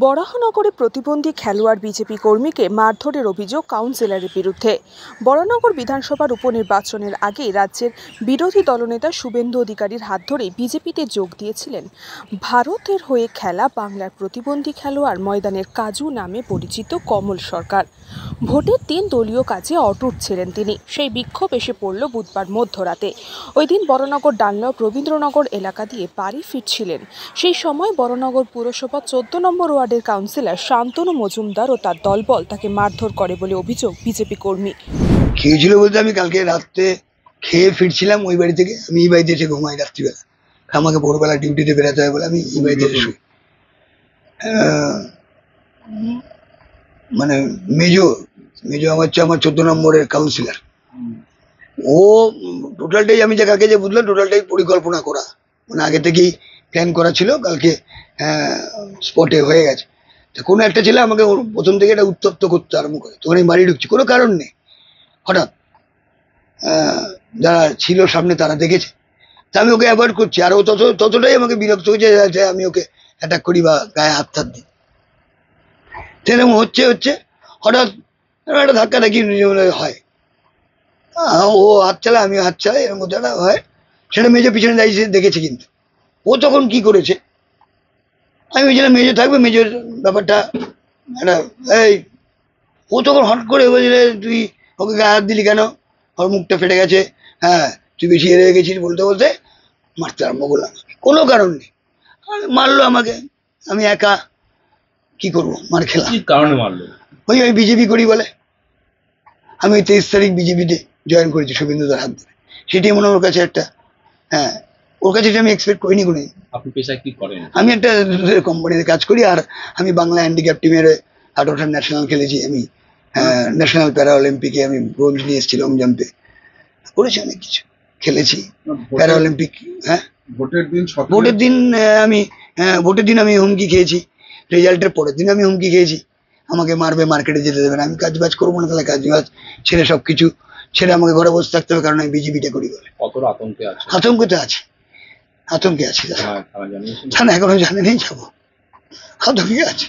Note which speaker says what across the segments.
Speaker 1: বরাহনগরে প্রতিবন্ধী খেলোয়াড় বিজেপি কর্মীকে মারধরের অভিযোগ কাউন্সিলরের বিরুদ্ধে। বরাহনগর বিধানসভার উপনির্বাচনের আগে রাজ্যের বিরোধী দলনেতা শুভেন্দু অধিকারীর হাত ধরেই বিজেপিতে যোগ দিয়েছিলেন ভারতের হয়ে খেলা বাংলার প্রতিবন্ধী খেলোয়াড় ময়দানের কাজু নামে পরিচিত কমল সরকার। ভোটের দিন দলীয় কাজে অটুট ছিলেন তিনি। সেই বিক্ষোভ এসে পড়ল বুধবার মধ্যরাতে। ওই দিন বরাহনগর ডানলপ রবীন্দ্রনগর এলাকা দিয়ে বাড়ি ফিরছিলেন। সেই সময় বরাহনগর পুরসভা 14 নম্বর ওয়ার্ডের কাউন্সিলর শান্তনু মজুমদার ও তার দলবল তাকে মারধর করে বলে অভিযোগ বিজেপি কর্মী।
Speaker 2: খেয়েছিল বলতে আমি কালকে রাত্রে খেয়ে ফিরছিলাম ওই বাড়ি থেকে। আমি এই বাড়িতে এসে ঘুমাই রাত্রিবেলা, আমাকে ভোরবেলা ডিউটিতে বেরোতে হয় বলে আমি এই বাড়িতে এসে শুই। মানে মেজো আমার 14 নম্বরের কাউন্সিলর। ও টোটালটাই আমি যে কালকে যে বুঝলাম টোটালটাই পরিকল্পনা করা, মানে আগে থেকেই প্ল্যান করা ছিল। কালকে স্পটে হয়ে গেছে। তো কোনো একটা ছেলে আমাকে প্রথম থেকে এটা উত্তপ্ত করতে আরম্ভ করে, তখন আমি বাড়ি ঢুকছি, কোনো কারণ নেই। হঠাৎ যারা ছিল সামনে তারা দেখেছে, তা আমি ওকে অ্যাভয়েড করছি। আর ও ততটাই আমাকে বিরক্ত হয়েছে যে আমি ওকে অ্যাটাক করি বা গায়ে হাত দিই। সেরকম হচ্ছে হঠাৎ একটা ধাক্কা দেখি হয়, ও হাত চালায় আমি হাত চালাই, এর মধ্যে একটা হয়। সেটা মেজো পিছনে দাঁড়িয়ে দেখেছে। কিন্তু ও তখন কি করেছে, আমি বলছিলাম মেজো থাকবে, মেজোর ব্যাপারটা একটা এই ও তখন হট করে বলছিল তুই ওকে গায়ে হাত দিলি কেন, ওর মুখটা ফেটে গেছে, হ্যাঁ তুই বেশি এড়ে গেছিস বলতে মারতে আরম্ভ করলাম। কোনো কারণ নেই, মারলো আমাকে। আমি একা কি করবো, মার খেলাম।
Speaker 3: কি কারণে মারলো?
Speaker 2: ওই বিজেপি করি বলে। আমি 23 তারিখ বিজেপিতে জয়েন করেছি শুভেন্দুদার হাত ধরে। সেটাই মনে ওর কাছে একটা, ওর কাছে আমি এক্সপেক্ট করিনি কোনো।
Speaker 3: আপনি পেশায় কি করেন?
Speaker 2: আমি একটা কোম্পানিতে কাজ করি, আর আমি বাংলা হ্যান্ডিক্যাপ টিমের 18টা ন্যাশনাল খেলেছি। আমি ন্যাশনাল প্যারা অলিম্পিকে আমি ব্রোঞ্জ নিয়ে এসেছি, লং জাম্পে করেছি, অনেক কিছু খেলেছি প্যারা অলিম্পিক। ভোটের দিন আমি হুমকি খেয়েছি, রেজাল্টের পরের দিন আমি হুমকি খেয়েছি আমাকে মারবে, মার্কেটে যেতে দেবে না। আমি কাজ বাজ করবো না, তাহলে কাজ বাজ ছেড়ে সবকিছু ছেড়ে আমাকে ঘরে বসে থাকতে হবে, কারণ আমি বিজেপিটা করি বলে। আতঙ্কে আছি জানা, এখনো জানেনি যাবো। আতঙ্কে আছে,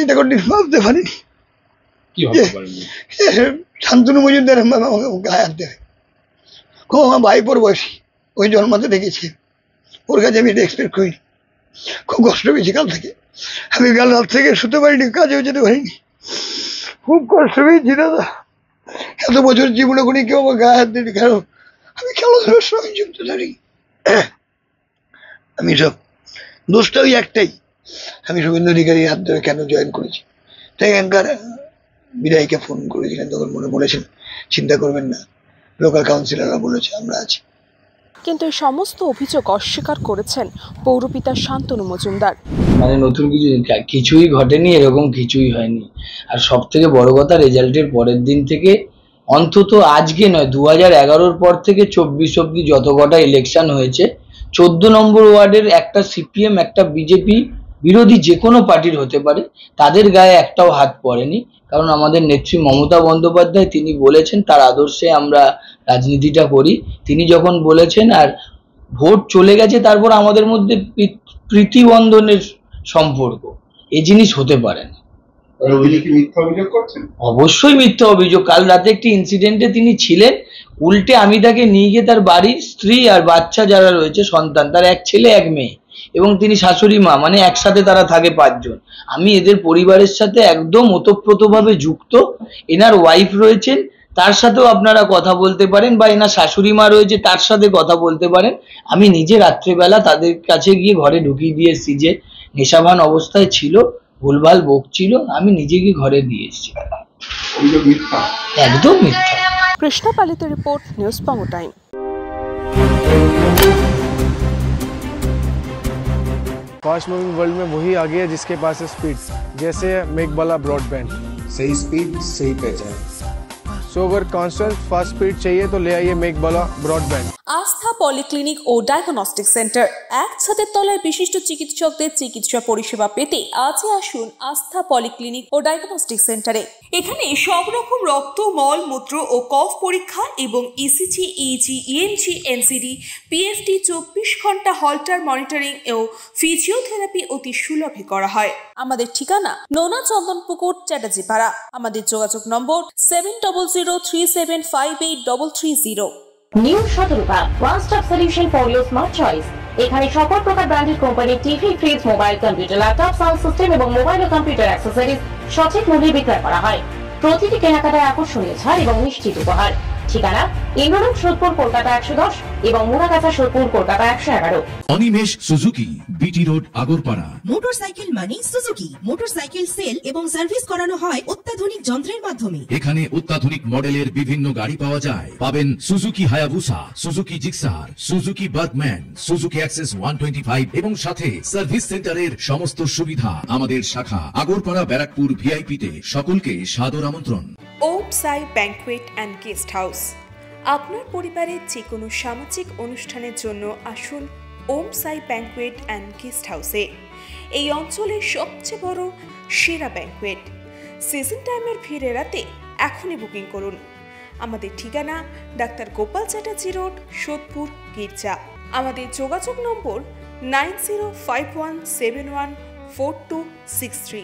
Speaker 2: এটা কোনদিন ভাবতে পারিনি শান্তনু মজুমদার আমাকে গায়ে হাত দেবে। খুব আমার ভাইপোর বয়সী, ওই জন্মাতে দেখেছি, ওর কাছে আমি এটা এক্সপেক্ট করিনি। খুব কষ্ট পেয়েছি কাল থেকে। আমি কাল রাত থেকে শুতে পারিনি, কাজেও যেতে পারিনি, খুব কষ্ট পেয়েছি দাদা। এত বছর জীবনে করি কেউ আমার গায়ে হাত দিতে, কেন আমি খেলাধুলার সঙ্গে যুক্ত থাকি। আমি সব দোষটা ওই একটাই, আমি শুভেন্দু অধিকারীর হাত ধরে কেন জয়েন করেছি। তাই এখানকার বিধায়িকা ফোন করেছিলেন, তখন বলেছেন চিন্তা করবেন না, লোকাল কাউন্সিলররা বলেছে আমরা আছি।
Speaker 1: কিন্তু এই সমস্ত অভিযোগ অস্বীকার করেছেন পৌরপিতা শান্তনু মজুমদার।
Speaker 4: মানে নতুন কিছুই ঘটেনি, এরকম কিছুই হয়নি। আর সব থেকে বড় কথা, রেজাল্টের পরের দিন থেকে, অন্তত আজকে নয় 2011-র পর থেকে 24 অব্দি যত কটা ইলেকশন হয়েছে, 14 নম্বর ওয়ার্ডের একটা সিপিএম একটা বিজেপি বিরোধী যে কোনো পার্টির হতে পারে, তাদের গায়ে একটাও হাত পড়েনি। কারণ আমাদের নেত্রী মমতা বন্দ্যোপাধ্যায় তিনি বলেছেন, তার আদর্শে আমরা রাজনীতিটা করি। তিনি যখন বলেছেন, আর ভোট চলে গেছে, তারপর আমাদের মধ্যে প্রীতিবন্ধনের সম্পর্ক, এই জিনিস হতে পারে না। অবশ্যই মিথ্যা অভিযোগ। কাল রাতে একটি ইনসিডেন্টে তিনি ছিলেন, উল্টে আমি তাকে নিয়ে গিয়ে তার বাড়ির স্ত্রী আর বাচ্চা যারা রয়েছে সন্তান, তার এক ছেলে এক মেয়ে এবং তিনি শাশুড়ি মা, মানে একসাথে তারা থাকে 5 জন। আমি এদের পরিবারের সাথে একদম ওতপ্রোতভাবে যুক্ত। এনার ওয়াইফ রয়েছেন, তার সাথেও আপনারা কথা বলতে পারেন, বা এনার শাশুড়ি মা রয়েছে তার সাথে কথা বলতে পারেন। আমি নিজে রাত্রেবেলা তাদের কাছে গিয়ে ঘরে ঢুকিয়ে দিয়ে এসেছি, যে নেশাভান অবস্থায় ছিল, ভুলভাল বকছিল, আমি নিজে গিয়ে ঘরে দিয়ে এসেছি। একদম মিথ্যা।
Speaker 1: কৃষ্ণা পালিতের রিপোর্ট, নিউজ বঙ্গ টাইম।
Speaker 5: फास्ट मूविंग वर्ल्ड में वही आगे है जिसके पास है स्पीड, जैसे मेघबाला ब्रॉडबैंड।
Speaker 6: सही स्पीड सही पहचान।
Speaker 5: सो अगर कांस्टेंट फास्ट स्पीड चाहिए तो ले आइए मेघबाला ब्रॉडबैंड।
Speaker 1: আস্থা পলিক্লিনিক ও ডায়াগনস্টিক সেন্টার, এক ছাদের তলায় বিশিষ্ট চিকিৎসকদের চিকিৎসা পরিষেবা পেতে আজই আসুন আস্থা পলিক্লিনিক ও ডায়াগনস্টিক সেন্টারে। এখানে সব রকম রক্ত, মল, মূত্র ও কফ পরীক্ষা এবং ECG, easy, EMG, NCD, PFT 24 ঘন্টা হল্টার মনিটরিং ও ফিজিওথেরাপি অতি সুলভে করা হয়। আমাদের ঠিকানা নোনা চন্দনপুকুর, চ্যাটার্জিপাড়া। আমাদের যোগাযোগ নম্বর 7003758330।
Speaker 3: New Shatarupa, one stop solution for your smart choice. এখানে সকল প্রকার ব্র্যান্ডেড কোম্পানির TV, fridge, mobile, computer, laptop, sound system এবং মোবাইল ও কম্পিউটার অ্যাক্সেসরিজ সঠিক মূল্যে বিক্রয় করা হয়। প্রতিটি কেনাকাটায় আকর্ষণীয় ছাড় এবং নিশ্চিত উপহার। ঠিকানা ইন্দ্রলোক, সোদপুর, কলকাতা 110 এবং Muragachha, Sodepur, Kolkata 111।
Speaker 6: Animesh Suzuki, BT road, Agarpara.
Speaker 7: Motorcycle মানে সুজুকি। মোটরসাইকেল সেল এবং সার্ভিস করানো হয় অত্যাধুনিক যন্ত্রের মাধ্যমে।
Speaker 6: এখানে অত্যাধুনিক মডেলের বিভিন্ন গাড়ি পাওয়া যায়। পাবেন Suzuki Hayabusa, Suzuki Gixxer, Suzuki Bergman, Suzuki access 125 এবং সাথে সার্ভিস সেন্টারের সমস্ত সুবিধা। আমাদের শাখা আগরপাড়া, ব্যারাকপুর ভিআইপি তে। সকলকে সাদর আমন্ত্রণ।
Speaker 1: ওম সাই ব্যাংকুয়েট অ্যান্ড গেস্ট হাউস। আপনার পরিবারের যে কোনো সামাজিক অনুষ্ঠানের জন্য আসুন ওম সাই ব্যাংকুয়েট অ্যান্ড গেস্ট হাউসে। এই অঞ্চলের সবচেয়ে বড় সেরা ব্যাংকুয়েট। সিজন টাইমের ভিড় এড়াতে এখনই বুকিং করুন। আমাদের ঠিকানা ডাক্তার গোপাল চ্যাটার্জি রোড, সোদপুর, গির্জা। আমাদের যোগাযোগ নম্বর 9051714263।